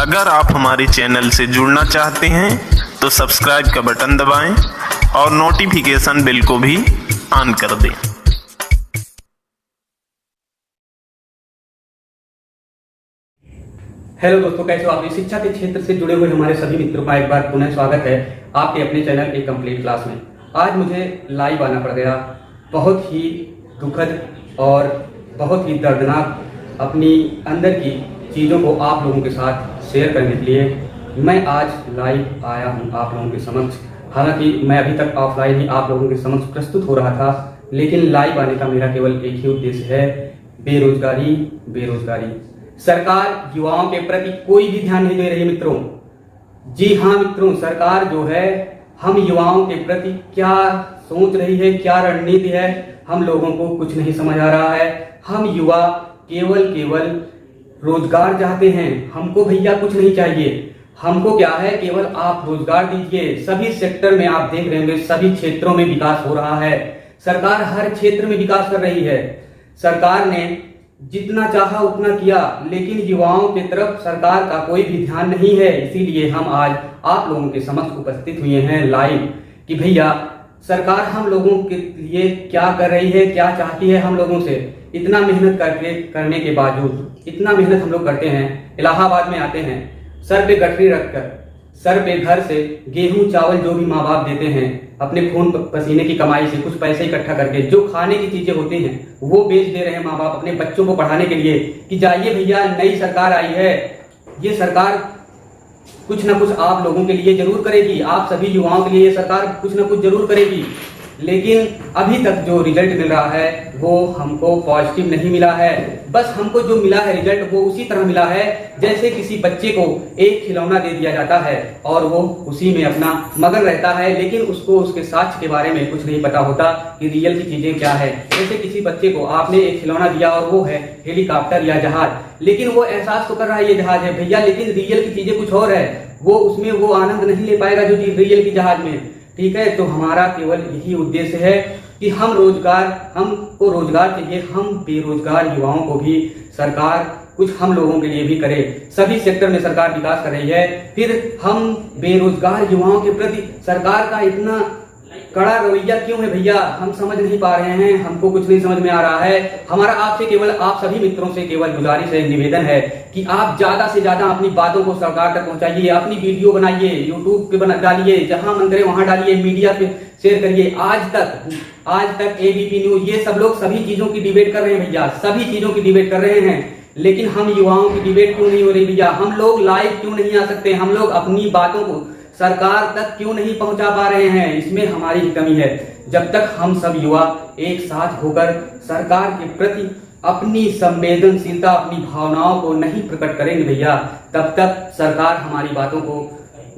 अगर आप हमारे चैनल से जुड़ना चाहते हैं तो सब्सक्राइब का बटन दबाएं और नोटिफिकेशन बेल को भी ऑन कर दें। हेलो दोस्तों, कैसे हो आप? शिक्षा के क्षेत्र से जुड़े हुए हमारे सभी मित्रों का एक बार पुनः स्वागत है आपके अपने चैनल एक कंप्लीट क्लास में। आज मुझे लाइव आना पड़ गया, बहुत ही दुखद और बहुत ही दर्दनाक अपनी अंदर की चीज़ों को आप लोगों के साथ शेयर करने के लिए मैं आज लाइव आया हूं आप लोगों के समक्ष। हालांकि मैं अभी तक ऑफलाइन ही आप लोगों के समक्ष प्रस्तुत हो रहा था, लेकिन लाइव आने का मेरा केवल एक ही उद्देश्य है, बेरोजगारी। बेरोजगारी। सरकार युवाओं के प्रति कोई भी ध्यान नहीं दे रही मित्रों। जी हाँ मित्रों, सरकार जो है हम युवाओं के प्रति क्या सोच रही है, क्या रणनीति है, हम लोगों को कुछ नहीं समझ आ रहा है। हम युवा केवल रोजगार चाहते हैं, हमको भैया कुछ नहीं चाहिए। हमको क्या है, केवल आप रोजगार दीजिए। सभी सेक्टर में आप देख रहे होंगे, सभी क्षेत्रों में विकास हो रहा है। सरकार हर क्षेत्र में विकास कर रही है। सरकार ने जितना चाहा उतना किया, लेकिन युवाओं की तरफ सरकार का कोई भी ध्यान नहीं है। इसीलिए हम आज आप लोगों के समक्ष उपस्थित हुए हैं लाइव कि भैया सरकार हम लोगों के लिए क्या कर रही है, क्या चाहती है हम लोगों से। इतना मेहनत करने के बावजूद, इतना मेहनत हम लोग करते हैं, इलाहाबाद में आते हैं, सर पे गठरी रखकर, सर पे घर से गेहूं चावल जो भी माँ बाप देते हैं, अपने खून पसीने की कमाई से कुछ पैसे इकट्ठा करके जो खाने की चीजें होती हैं वो बेच दे रहे हैं माँ बाप अपने बच्चों को पढ़ाने के लिए कि जाइए भैया नई सरकार आई है, ये सरकार कुछ ना कुछ आप लोगों के लिए जरूर करेगी, आप सभी युवाओं के लिए ये सरकार कुछ ना कुछ जरूर करेगी। लेकिन अभी तक जो रिजल्ट मिल रहा है वो हमको पॉजिटिव नहीं मिला है। बस हमको जो मिला है रिजल्ट वो उसी तरह मिला है जैसे किसी बच्चे को एक खिलौना दे दिया जाता है और वो उसी में अपना मगन रहता है, लेकिन उसको उसके साक्ष्य के बारे में कुछ नहीं पता होता कि रियल की चीजें क्या है। जैसे किसी बच्चे को आपने एक खिलौना दिया और वो है हेलीकॉप्टर या जहाज, लेकिन वो एहसास तो कर रहा है ये जहाज है भैया, लेकिन रियल की चीजें कुछ और है। वो उसमें वो आनंद नहीं ले पाएगा जो रियल की जहाज में। ठीक है, तो हमारा केवल यही उद्देश्य है कि हमको रोजगार चाहिए, हम बेरोजगार युवाओं को भी सरकार कुछ हम लोगों के लिए भी करे। सभी सेक्टर में सरकार विकास कर रही है, फिर हम बेरोजगार युवाओं के प्रति सरकार का इतना कड़ा रवैया क्यों है भैया, हम समझ नहीं पा रहे हैं, हमको कुछ नहीं समझ में आ रहा है। हमारा आपसे केवल आप सभी मित्रों से केवल गुजारिश है, निवेदन है कि आप ज्यादा से ज्यादा अपनी बातों को सरकार तक पहुंचाइए, अपनी वीडियो बनाइए, यूट्यूब पे डालिए, जहां मन करे वहां डालिए, मीडिया पे शेयर करिए। आज तक एबीपी न्यूज ये सब लोग सभी चीजों की डिबेट कर रहे हैं भैया, सभी चीजों की डिबेट कर रहे हैं, लेकिन हम युवाओं की डिबेट क्यों नहीं हो रही भैया? हम लोग लाइव क्यों नहीं आ सकते? हम लोग अपनी बातों को सरकार तक क्यों नहीं पहुंचा पा रहे हैं? इसमें हमारी ही कमी है। जब तक हम सब युवा एक साथ होकर सरकार के प्रति अपनी संवेदनशीलता, अपनी भावनाओं को नहीं प्रकट करेंगे भैया, तब तक सरकार हमारी बातों को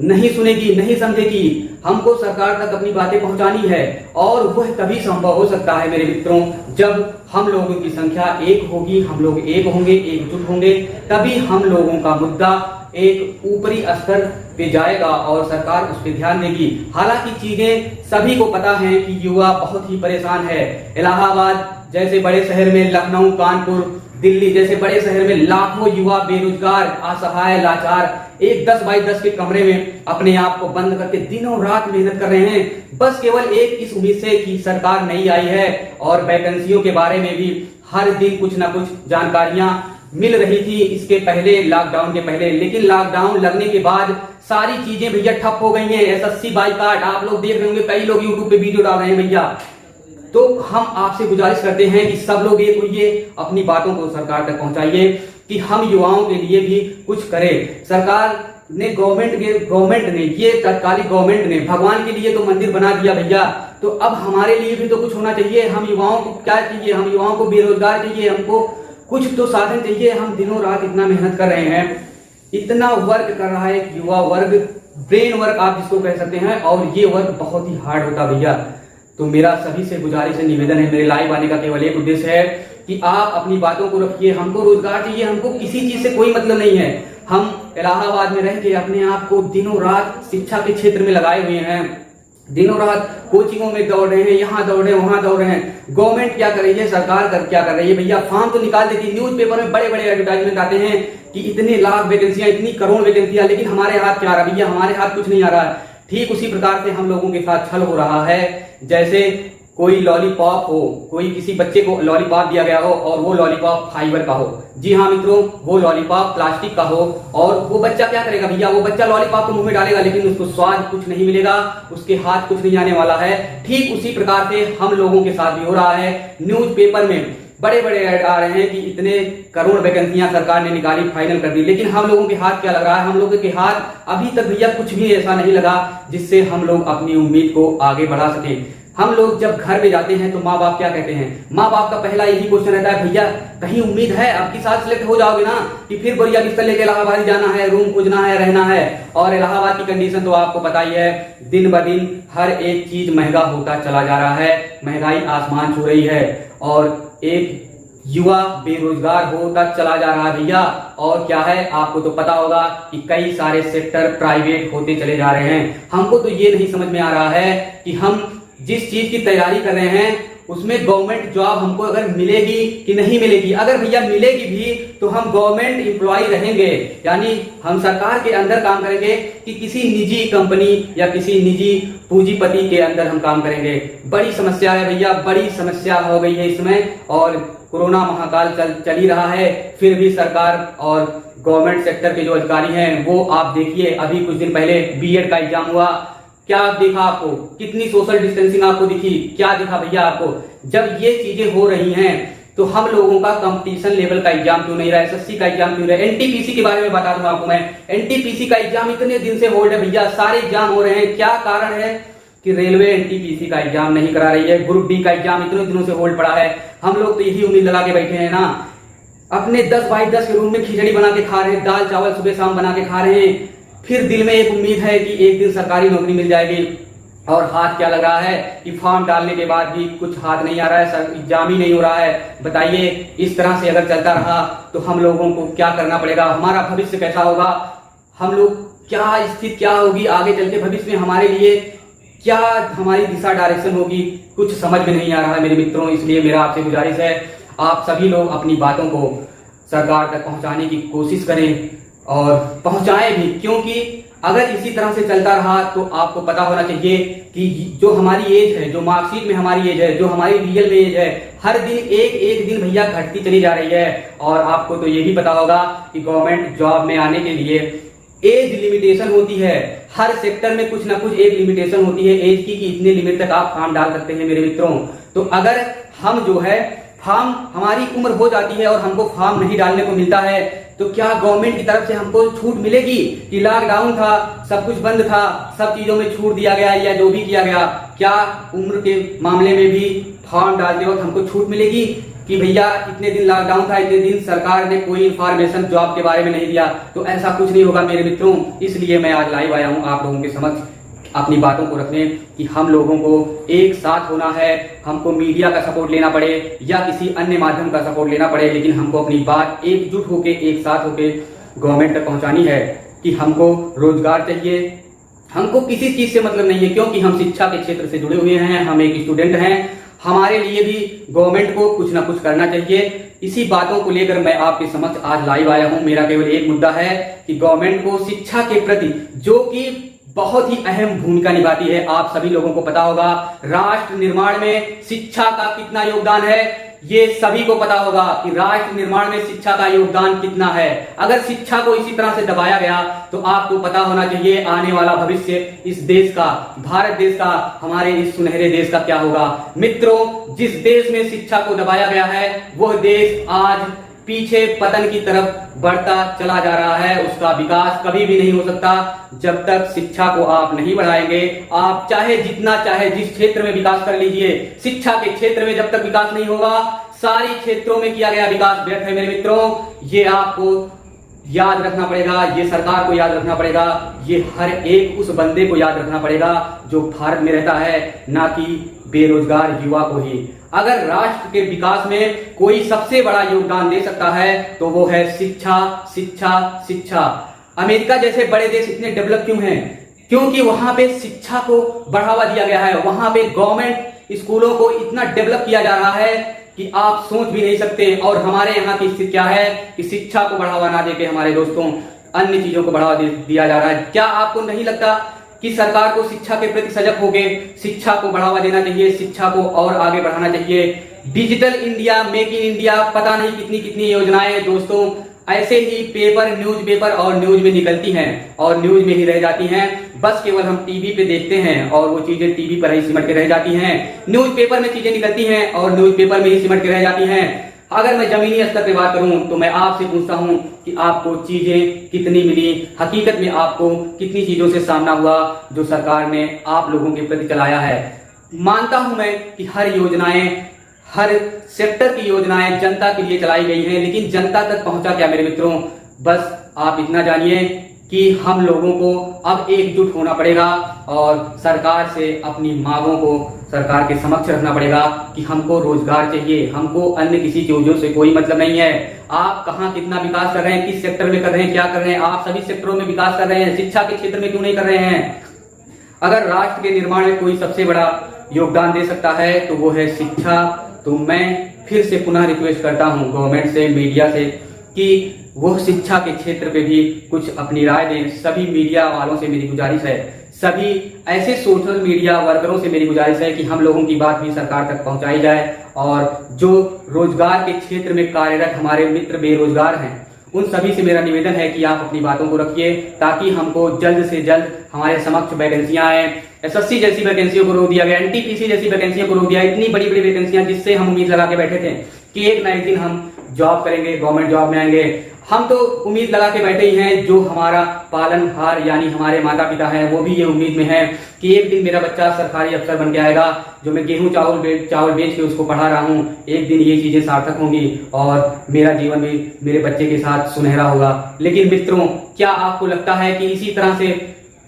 नहीं सुनेगी, नहीं समझेगी। हमको सरकार तक अपनी बातें पहुंचानी है और वह तभी संभव हो सकता है मेरे मित्रों जब हम लोगों की संख्या एक होगी, हम लोग एक होंगे, एकजुट होंगे, तभी हम लोगों का मुद्दा एक ऊपरी स्तर पे जाएगा और सरकार उस पर ध्यान देगी। हालांकि चीजें सभी को पता है कि युवा बहुत ही परेशान है। इलाहाबाद जैसे बड़े शहर में, लखनऊ, कानपुर, दिल्ली जैसे बड़े शहर में लाखों युवा बेरोजगार, असहाय, लाचार एक 10 बाई 10 के कमरे में अपने आप को बंद करके दिनों रात मेहनत कर रहे हैं, बस केवल एक इस उम्मीद से कि सरकार नई आई है और वैकेंसियों के बारे में भी हर दिन कुछ ना कुछ जानकारियां मिल रही थी इसके पहले, लॉकडाउन के पहले। लेकिन लॉकडाउन लगने के बाद सारी चीजें भैया ठप हो गई हैं। एसएससी बाइकाट आप लोग देख रहे होंगे, कई लोग यूट्यूब पे वीडियो डाल रहे हैं भैया। तो हम आपसे गुजारिश करते हैं कि सब लोग एक होइए, अपनी बातों को सरकार तक पहुंचाइए कि हम युवाओं के लिए भी कुछ करें। सरकार ने गवर्नमेंट ने ये तत्कालिक गवर्नमेंट ने भगवान के लिए तो मंदिर बना दिया भैया, तो अब हमारे लिए भी तो कुछ होना चाहिए। हम युवाओं को क्या चाहिए? हम युवाओं को बेरोजगार चाहिए, हमको कुछ तो साधन चाहिए। हम दिनों रात इतना मेहनत कर रहे हैं, इतना वर्क कर रहा है युवा वर्ग, ब्रेन वर्क आप जिसको कह सकते हैं, और ये वर्क बहुत ही हार्ड होता भैया। तो मेरा सभी से गुजारिश है, निवेदन है, मेरे लाइव आने का केवल एक उद्देश्य है कि आप अपनी बातों को रखिए। हमको रोजगार चाहिए, हमको किसी चीज से कोई मतलब नहीं है। हम इलाहाबाद में रह के अपने आप को दिनों रात शिक्षा के क्षेत्र में लगाए हुए हैं, दिनों रात कोचिंगों में दौड़ रहे हैं, यहाँ दौड़ रहे हैं, वहां दौड़ रहे हैं। गवर्नमेंट क्या कर रही है, सरकार क्या कर रही है भैया, फॉर्म तो निकाल देती है, न्यूज़पेपर में बड़े बड़े एडवर्टाइजमेंट आते हैं कि इतने लाख वैकेंसियां, इतनी करोड़ वैकेंसियां, लेकिन हमारे हाथ क्या आ रहा है भैया, हमारे हाथ कुछ नहीं आ रहा है। ठीक उसी प्रकार से हम लोगों के साथ छल हो रहा है, जैसे कोई लॉलीपॉप हो, कोई किसी बच्चे को लॉलीपॉप दिया गया हो और वो लॉलीपॉप फाइबर का हो। जी हाँ मित्रों, वो लॉलीपॉप प्लास्टिक का हो और वो बच्चा क्या करेगा भैया, वो बच्चा लॉलीपॉप तो मुंह में डालेगा लेकिन उसको स्वाद कुछ नहीं मिलेगा, उसके हाथ कुछ नहीं आने वाला है। ठीक उसी प्रकार से हम लोगों के साथ भी हो रहा है। न्यूज़पेपर में बड़े बड़े ऐड आ रहे हैं कि इतने करोड़ वैकेंसियां सरकार ने निकाली, फाइनल कर दी, लेकिन हम लोगों के हाथ क्या लग रहा है, हम लोगों के हाथ अभी तक भैया कुछ भी ऐसा नहीं लगा जिससे हम लोग अपनी उम्मीद को आगे बढ़ा सकें। हम लोग जब घर में जाते हैं तो माँ बाप क्या कहते हैं, माँ बाप का पहला यही क्वेश्चन रहता है, भैया कहीं उम्मीद है आपकी साथ सिलेक्ट हो जाओगे ना, कि फिर बढ़िया बिस्तर लेके इलाहाबाद जाना है, रूम खोजना है, रहना है। और इलाहाबाद की कंडीशन तो आपको पता ही है, दिन ब दिन हर एक चीज महंगा होता चला जा रहा है, महंगाई आसमान छू रही है और एक युवा बेरोजगार होता चला जा रहा है भैया। और क्या है, आपको तो पता होगा कि कई सारे सेक्टर प्राइवेट होते चले जा रहे हैं। हमको तो ये नहीं समझ में आ रहा है कि हम जिस चीज की तैयारी कर रहे हैं उसमें गवर्नमेंट जॉब हमको अगर मिलेगी कि नहीं मिलेगी। अगर भैया मिलेगी भी तो हम गवर्नमेंट एम्प्लॉय रहेंगे, यानी हम सरकार के अंदर काम करेंगे कि किसी निजी कंपनी या किसी निजी पूंजीपति के अंदर हम काम करेंगे। बड़ी समस्या है भैया, बड़ी समस्या हो गई है इसमें। और कोरोना महाकाल चल ही रहा है, फिर भी सरकार और गवर्नमेंट सेक्टर के जो अधिकारी हैं वो आप देखिए, अभी कुछ दिन पहले बीएड का एग्जाम हुआ, क्या दिखा आपको, कितनी सोशल डिस्टेंसिंग आपको दिखी, क्या दिखा भैया आपको। जब ये चीजें हो रही हैं तो हम लोगों का कंपटीशन लेवल का एग्जाम क्यों नहीं रहा, एसएससी का एग्जाम क्यों रहा है। एनटीपीसी के बारे में बता दूं आपको मैं, एनटीपीसी का एग्जाम इतने दिन से होल्ड है भैया, सारे एग्जाम हो रहे हैं। क्या कारण है कि रेलवे एनटीपीसी का एग्जाम नहीं करा रही है, ग्रुप डी का एग्जाम इतने दिनों से होल्ड पड़ा है। हम लोग तो यही उम्मीद लगा के बैठे हैं ना, अपने 10 बाई 10 के रूम में खिचड़ी बना के खा रहे हैं, दाल चावल सुबह शाम बना के खा रहे हैं, फिर दिल में एक उम्मीद है कि एक दिन सरकारी नौकरी मिल जाएगी। और हाथ क्या लग रहा है कि फॉर्म डालने के बाद भी कुछ हाथ नहीं आ रहा है, एग्जाम ही नहीं हो रहा है। बताइए, इस तरह से अगर चलता रहा तो हम लोगों को क्या करना पड़ेगा, हमारा भविष्य कैसा होगा, हम लोग क्या स्थिति क्या होगी आगे चल के, भविष्य में हमारे लिए क्या हमारी दिशा डायरेक्शन होगी, कुछ समझ में नहीं आ रहा है मेरे मित्रों। इसलिए मेरा आपसे गुजारिश है, आप सभी लोग अपनी बातों को सरकार तक पहुंचाने की कोशिश करें और पहुंचाएं भी, क्योंकि अगर इसी तरह से चलता रहा तो आपको पता होना चाहिए कि जो हमारी एज है, जो मार्कशीट में हमारी एज है, जो हमारी रियल में एज है, हर दिन एक दिन भैया घटती चली जा रही है। और आपको तो ये भी पता होगा कि गवर्नमेंट जॉब में आने के लिए एज लिमिटेशन होती है, हर सेक्टर में कुछ ना कुछ एक लिमिटेशन होती है एज की, कि इतने लिमिट तक आप फॉर्म डाल सकते हैं मेरे मित्रों। तो अगर हम जो है फॉर्म, हमारी उम्र हो जाती है और हमको फॉर्म नहीं डालने को मिलता है, तो क्या गवर्नमेंट की तरफ से हमको छूट मिलेगी कि लॉकडाउन था, सब कुछ बंद था, सब चीजों में छूट दिया गया या जो भी किया गया, क्या उम्र के मामले में भी फॉर्म डालते वक्त हमको छूट मिलेगी कि भैया इतने दिन लॉकडाउन था, इतने दिन सरकार ने कोई इंफॉर्मेशन जॉब के बारे में नहीं दिया। तो ऐसा कुछ नहीं होगा मेरे मित्रों। इसलिए मैं आज लाइव आया हूं आप लोगों के समक्ष अपनी बातों को रखने कि हम लोगों को एक साथ होना है, हमको मीडिया का सपोर्ट लेना पड़े या किसी अन्य माध्यम का सपोर्ट लेना पड़े, लेकिन हमको अपनी बात एकजुट होके, एक साथ होके गवर्नमेंट तक पहुंचानी है कि हमको रोजगार चाहिए, हमको किसी चीज से मतलब नहीं है, क्योंकि हम शिक्षा के क्षेत्र से जुड़े हुए हैं, हम एक स्टूडेंट हैं, हमारे लिए भी गवर्नमेंट को कुछ ना कुछ करना चाहिए। इसी बातों को लेकर मैं आपके समक्ष आज लाइव आया हूं। मेरा केवल एक मुद्दा है कि गवर्नमेंट को शिक्षा के प्रति, जो कि बहुत ही अहम भूमिका निभाती है, आप सभी लोगों को पता होगा, राष्ट्र निर्माण में शिक्षा का कितना योगदान है, ये सभी को पता होगा कि राष्ट्र निर्माण में शिक्षा का योगदान कितना है। अगर शिक्षा को इसी तरह से दबाया गया तो आपको पता होना चाहिए आने वाला भविष्य इस देश का, भारत देश का, हमारे इस सुनहरे देश का क्या होगा। मित्रों, जिस देश में शिक्षा को दबाया गया है वह देश आज पीछे पतन की तरफ बढ़ता चला जा रहा है, उसका विकास कभी भी नहीं हो सकता जब तक शिक्षा को आप नहीं बढ़ाएंगे। आप चाहे जितना चाहे जिस क्षेत्र में विकास कर लीजिए, शिक्षा के क्षेत्र में जब तक विकास नहीं होगा, सारी क्षेत्रों में किया गया विकास व्यर्थ है मेरे मित्रों। ये आपको याद रखना पड़ेगा, ये सरकार को याद रखना पड़ेगा, ये हर एक उस बंदे को याद रखना पड़ेगा जो भारत में रहता है, ना कि बेरोजगार युवा को ही। अगर राष्ट्र के विकास में कोई सबसे बड़ा योगदान दे सकता है तो वो है शिक्षा, शिक्षा, शिक्षा। अमेरिका जैसे बड़े देश इतने डेवलप क्यों हैं? क्योंकि वहां पे शिक्षा को बढ़ावा दिया गया है, वहां पे गवर्नमेंट स्कूलों को इतना डेवलप किया जा रहा है कि आप सोच भी नहीं सकते। और हमारे यहाँ की स्थिति क्या है कि शिक्षा को बढ़ावा ना देके हमारे दोस्तों अन्य चीजों को बढ़ावा दिया जा रहा है। क्या आपको नहीं लगता कि सरकार को शिक्षा के प्रति सजग होकर शिक्षा को बढ़ावा देना चाहिए, शिक्षा को और आगे बढ़ाना चाहिए। Digital India, make in India, पता नहीं कितनी कितनी योजनाएं दोस्तों ऐसे ही पेपर, न्यूज़पेपर और न्यूज में निकलती हैं और न्यूज में ही रह जाती हैं। बस केवल हम टीवी पे देखते हैं और वो चीजें टीवी पर ही सिमट के रह जाती हैं। न्यूज़पेपर में चीजें निकलती हैं और न्यूज़पेपर में ही सिमट के रह जाती हैं। अगर मैं जमीनी स्तर पे बात करूं तो मैं आपसे पूछता हूं कि आपको चीजें कितनी मिली, हकीकत में आपको कितनी चीजों से सामना हुआ जो सरकार ने आप लोगों के प्रति चलाया है। मानता हूं मैं कि हर योजनाएं, हर सेक्टर की योजनाएं जनता के लिए चलाई गई हैं, लेकिन जनता तक पहुंचा क्या मेरे मित्रों? बस आप इतना जानिए कि हम लोगों को अब एकजुट होना पड़ेगा और सरकार से अपनी मांगों को सरकार के समक्ष रखना पड़ेगा कि हमको रोजगार चाहिए, हमको अन्य किसी चीजों से कोई मतलब नहीं है। आप कहां कितना विकास कर रहे हैं, किस सेक्टर में कर रहे हैं, क्या कर रहे हैं? आप सभी सेक्टरों में विकास कर रहे हैं, शिक्षा के क्षेत्र में क्यों नहीं कर रहे हैं? अगर राष्ट्र के निर्माण में कोई सबसे बड़ा योगदान दे सकता है तो वो है शिक्षा। तो मैं फिर से पुनः रिक्वेस्ट करता हूं गवर्नमेंट से, मीडिया से कि वो शिक्षा के क्षेत्र पे भी कुछ अपनी राय दें। सभी मीडिया वालों से मेरी गुजारिश है, सभी ऐसे सोशल मीडिया वर्करों से मेरी गुजारिश है कि हम लोगों की बात भी सरकार तक पहुंचाई जाए और जो रोजगार के क्षेत्र में कार्यरत हमारे मित्र बेरोजगार हैं उन सभी से मेरा निवेदन है कि आप अपनी बातों को रखिए ताकि हमको जल्द से जल्द हमारे समक्ष वैकेंसियां आए। एसएससी जैसी वैकेंसियों को रोक दिया गया, एनटीपीसी जैसी वैकेंसियों को रोक दिया, इतनी बड़ी बड़ी वैकेंसियां जिससे हम उम्मीद लगा के बैठे थे कि एक ना एक दिन हम जॉब करेंगे, गवर्नमेंट जॉब में आएंगे। हम तो उम्मीद लगा के बैठे ही हैं, जो हमारा पालनहार यानी हमारे माता पिता हैं वो भी ये उम्मीद में है कि एक दिन मेरा बच्चा सरकारी अफसर बन के आएगा। जो मैं गेहूं चावल बेच के उसको पढ़ा रहा हूं, एक दिन ये चीजें सार्थक होंगी और मेरा जीवन भी मेरे बच्चे के साथ सुनहरा होगा। लेकिन मित्रों, क्या आपको लगता है कि इसी तरह से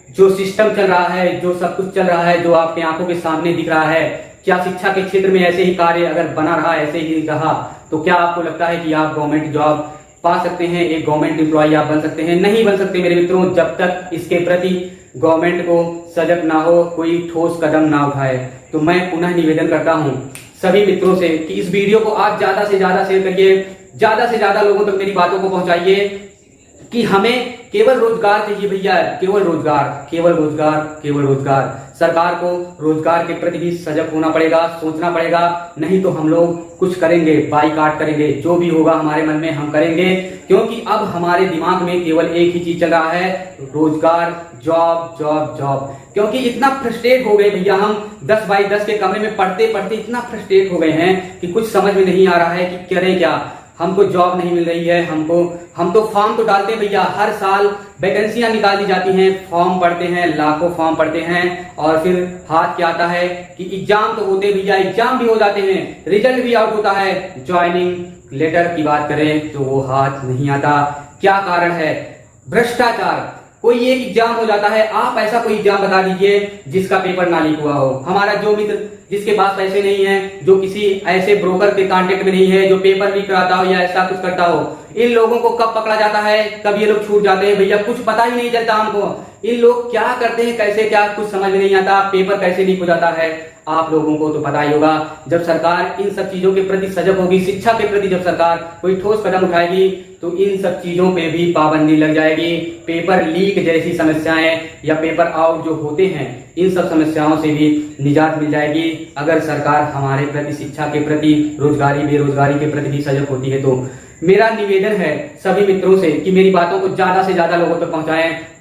जो सिस्टम चल रहा है, जो सब कुछ चल रहा है, जो आपकी आंखों के सामने दिख रहा है, क्या शिक्षा के क्षेत्र में ऐसे ही कार्य अगर बना रहा, ऐसे ही रहा, तो क्या आपको लगता है कि आप गवर्नमेंट जॉब पा सकते हैं, एक गवर्नमेंट एम्प्लॉय आप बन सकते हैं? नहीं बन सकते मेरे मित्रों, जब तक इसके प्रति गवर्नमेंट को सजग ना हो, कोई ठोस कदम ना उठाए। तो मैं पुनः निवेदन करता हूं सभी मित्रों से कि इस वीडियो को आप ज्यादा से ज्यादा शेयर करिए, ज्यादा से ज्यादा लोगों तक मेरी बातों को पहुंचाइए कि हमें केवल रोजगार चाहिए भैया, केवल रोजगार, केवल रोजगार, केवल रोजगार। सरकार को रोजगार के प्रति भी सजग होना पड़ेगा, सोचना पड़ेगा, नहीं तो हम लोग कुछ करेंगे, बाइकाट करेंगे, जो भी होगा हमारे मन में हम करेंगे। क्योंकि अब हमारे दिमाग में केवल एक ही चीज चल रहा है, रोजगार, जॉब जॉब जॉब। क्योंकि इतना फ्रस्ट्रेट हो गए भैया, हम 10 बाई 10 के कमरे में पढ़ते पढ़ते इतना फ्रस्ट्रेट हो गए हैं कि कुछ समझ में नहीं आ रहा है कि करें क्या। हमको जॉब नहीं मिल रही है, हम तो फॉर्म तो डालते हैं भैया, हर साल वैकेंसियां निकाल दी जाती हैं, फॉर्म पढ़ते हैं, लाखों फॉर्म पढ़ते हैं और फिर हाथ क्या आता है कि एग्जाम तो होते भैया, एग्जाम भी हो जाते हैं, रिजल्ट भी आउट होता है, ज्वाइनिंग लेटर की बात करें तो वो हाथ नहीं आता। क्या कारण है? भ्रष्टाचार। कोई एक एग्जाम हो जाता है, आप ऐसा कोई एग्जाम बता दीजिए जिसका पेपर ना लीक हुआ हो। हमारा जो मित्र जिसके पास पैसे नहीं है, जो किसी ऐसे ब्रोकर के कांटेक्ट में नहीं है, जो पेपर लीक कराता हो या ऐसा कुछ करता हो, इन लोगों को कब पकड़ा जाता है, कब ये लोग छूट जाते हैं भैया, कुछ पता ही नहीं चलता हमको। इन लोग क्या करते हैं, कैसे क्या, कुछ समझ में नहीं आता, पेपर कैसे लीक हो जाता है, आप लोगों को तो पता ही होगा। जब सरकार इन सब चीजों के प्रति सजग होगी, शिक्षा के प्रति जब सरकार कोई ठोस कदम उठाएगी तो इन सब चीजों पे भी पाबंदी लग जाएगी। पेपर लीक जैसी समस्याएं या पेपर आउट जो होते हैं, इन सब समस्याओं से भी निजात मिल जाएगी अगर सरकार हमारे प्रति, शिक्षा के प्रति, रोजगारी बेरोजगारी के प्रति भी सजग होती है। तो मेरा निवेदन है सभी मित्रों से कि मेरी बातों को ज्यादा से ज्यादा लोगों तक पहुंचाएं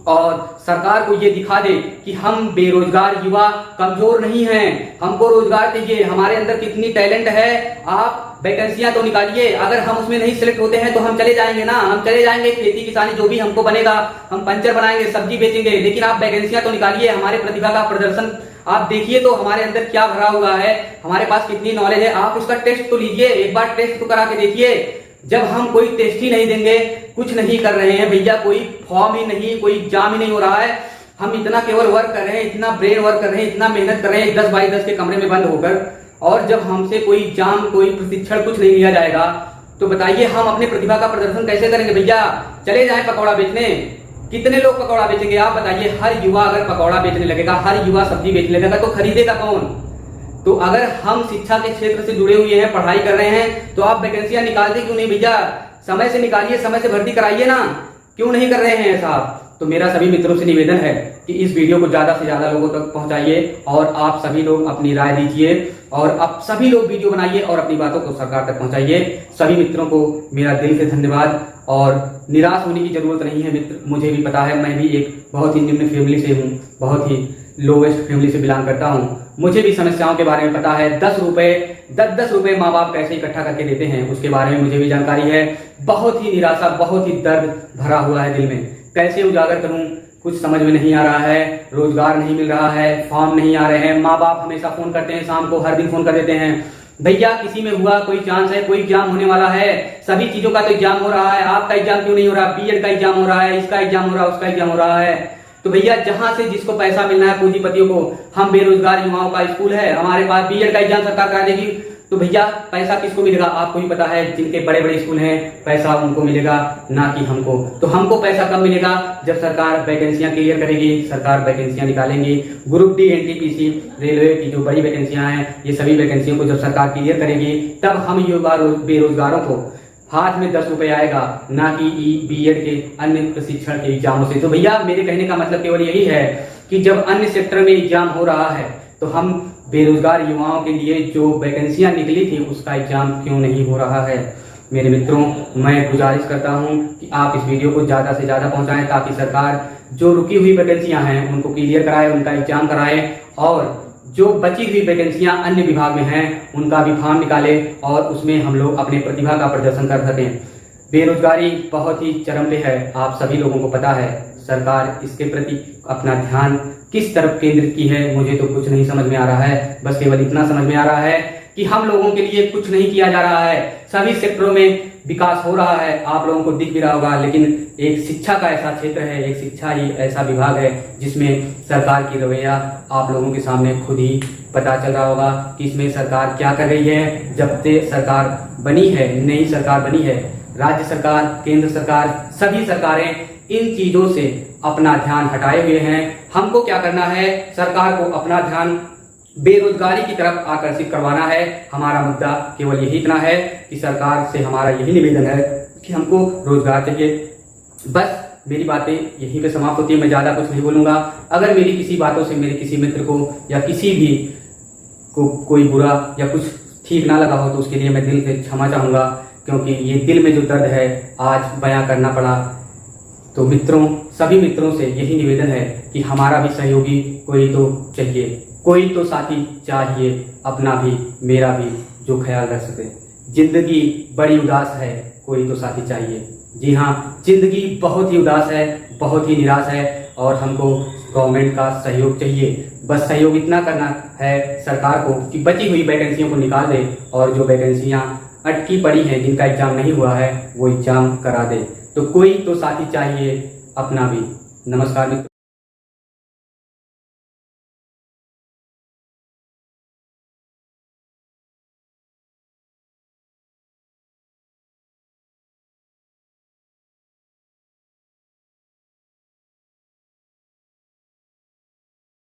और सरकार को ये दिखा दे कि हम बेरोजगार युवा कमजोर नहीं हैं, हमको रोजगार चाहिए, हमारे अंदर कितनी टैलेंट है, आप वैकेंसियां तो निकालिए। अगर हम उसमें नहीं सिलेक्ट होते हैं तो हम चले जाएंगे ना, हम चले जाएंगे, खेती किसानी जो भी हमको बनेगा, हम पंचर बनाएंगे, सब्जी बेचेंगे, लेकिन आप वैकेंसियां तो निकालिए, हमारे प्रतिभा का प्रदर्शन आप देखिए तो हमारे अंदर क्या भरा हुआ है, हमारे पास कितनी नॉलेज है, आप उसका टेस्ट तो लीजिए, एक बार टेस्ट तो करा के देखिए। जब हम कोई टेस्ट ही नहीं देंगे, कुछ नहीं कर रहे हैं भैया, कोई फॉर्म ही नहीं, कोई एग्जाम ही नहीं हो रहा है, हम इतना केवल वर्क कर रहे हैं, इतना ब्रेन वर्क कर रहे हैं, इतना मेहनत कर रहे हैं 10 बाई 10 के कमरे में बंद होकर, और जब हमसे कोई एग्जाम, कोई प्रशिक्षण कुछ नहीं लिया जाएगा तो बताइए हम अपने प्रतिभा का प्रदर्शन कैसे करेंगे भैया? चले जाएं पकौड़ा बेचने, कितने लोग पकौड़ा बेचेंगे आप बताइए। हर युवा अगर पकौड़ा बेचने लगेगा, हर युवा सब्जी बेचने लगेगा तो खरीदेगा कौन? तो अगर हम शिक्षा के क्षेत्र से जुड़े हुए हैं, पढ़ाई कर रहे हैं, तो आप वैकेंसियां निकालते क्यों नहीं भैया? समय से निकालिए, समय से भर्ती कराइए ना, क्यों नहीं कर रहे हैं ऐसा? तो मेरा सभी मित्रों से निवेदन है कि इस वीडियो को ज्यादा से ज्यादा लोगों तक पहुंचाइए और आप सभी लोग अपनी राय दीजिए और आप सभी लोग वीडियो बनाइए और अपनी बातों को सरकार तक पहुंचाइए। सभी मित्रों को मेरा दिल से धन्यवाद और निराश होने की जरूरत नहीं है मित्र। मुझे भी पता है, मैं भी एक बहुत ही निम्न फैमिली से हूँ, बहुत ही लोवेस्ट फैमिली से बिलोंग करता हूँ। मुझे भी समस्याओं के बारे में पता है। 10 रुपए माँ बाप कैसे इकट्ठा करके देते हैं उसके बारे में मुझे भी जानकारी है। बहुत ही निराशा, बहुत ही दर्द भरा हुआ है दिल में। कैसे उजागर करूं, कुछ समझ में नहीं आ रहा है। रोजगार नहीं मिल रहा है, फॉर्म नहीं आ रहे हैं। माँ बाप हमेशा फोन करते हैं, शाम को हर दिन फोन कर देते हैं, भैया किसी में हुआ कोई चांस है, कोई एग्जाम होने वाला है। सभी चीजों का तो एग्जाम हो रहा है, आपका एग्जाम क्यों नहीं हो रहा? बीएड का एग्जाम हो रहा है, इसका एग्जाम हो रहा है, उसका एग्जाम हो रहा है। तो भैया जहां से जिसको पैसा मिलना है पूंजीपतियों को, हम बेरोजगार युवाओं का स्कूल है, हमारे पास बीएड का एग्जाम सरकार करा देगी, तो भैया पैसा किसको मिलेगा? आपको ही पता है, जिनके बड़े बड़े स्कूल हैं पैसा उनको मिलेगा, ना कि हमको। तो हमको पैसा कब मिलेगा? जब सरकार वैकेंसियां क्लियर करेगी, सरकार वैकेंसियां निकालेंगी। ग्रुप डी, एनटीपीसी, रेलवे की जो बड़ी वैकेंसियां हैं, ये सभी वैकेंसियों को जब सरकार क्लियर करेगी तब हम युवा बेरोजगारों को हाथ में 10 रुपए आएगा, ना कि बीएड के अन्य प्रशिक्षण के एग्जामों से। तो भैया मेरे कहने का मतलब केवल यही है कि जब अन्य सेक्टर में एग्जाम हो रहा है तो हम बेरोजगार युवाओं के लिए जो वैकेंसियां निकली थी उसका एग्जाम क्यों नहीं हो रहा है? मेरे मित्रों, मैं गुजारिश करता हूं कि आप इस वीडियो को ज्यादा से ज्यादा पहुंचाएं ताकि सरकार जो रुकी हुई वैकेंसियां हैं उनको क्लियर कराए, उनका एग्जाम कराए और जो बची हुई वैकेंसियां अन्य विभाग में हैं उनका भी फॉर्म निकाले और उसमें हम लोग अपने प्रतिभा का प्रदर्शन कर सकें। बेरोजगारी बहुत ही चरम पे है, आप सभी लोगों को पता है। सरकार इसके प्रति अपना ध्यान किस तरफ केंद्रित की है मुझे तो कुछ नहीं समझ में आ रहा है। बस केवल इतना समझ में आ रहा है कि हम लोगों के लिए कुछ नहीं किया जा रहा है। सभी सेक्टरों में विकास हो रहा है, आप लोगों को दिख भी रहा होगा, लेकिन एक शिक्षा का ऐसा क्षेत्र है, एक शिक्षा ही ऐसा विभाग है जिसमें सरकार की रवैया आप लोगों के सामने खुद ही पता चल रहा होगा कि इसमें सरकार क्या कर रही है। जब से सरकार बनी है, नई सरकार बनी है, राज्य सरकार, केंद्र सरकार, सभी सरकारें इन चीजों से अपना ध्यान हटाए हुए हैं। हमको क्या करना है? सरकार को अपना ध्यान बेरोजगारी की तरफ आकर्षित करवाना है। हमारा मुद्दा केवल यही इतना है कि सरकार से हमारा यही निवेदन है कि हमको रोजगार चाहिए। बस मेरी बातें यहीं पे समाप्त होती है, मैं ज्यादा कुछ नहीं बोलूंगा। अगर मेरी किसी बातों से मेरे किसी मित्र को या किसी भी को कोई बुरा या कुछ ठीक ना लगा हो तो उसके लिए मैं दिल से क्षमा चाहूंगा, क्योंकि ये दिल में जो दर्द है आज बयां करना पड़ा। तो मित्रों, सभी मित्रों से यही निवेदन है कि हमारा भी सहयोगी कोई तो चाहिए, कोई तो साथी चाहिए, अपना भी मेरा भी, जो ख्याल रख सके। जिंदगी बड़ी उदास है, कोई तो साथी चाहिए। जी हाँ, जिंदगी बहुत ही उदास है, बहुत ही निराश है और हमको गवर्नमेंट का सहयोग चाहिए। बस सहयोग इतना करना है सरकार को कि बची हुई वैकेंसियों को निकाल दे और जो वैकेंसियां अटकी पड़ी हैं, जिनका एग्जाम नहीं हुआ है, वो एग्जाम करा दे। तो कोई तो साथी चाहिए, अपना भी। नमस्कार मित्रों।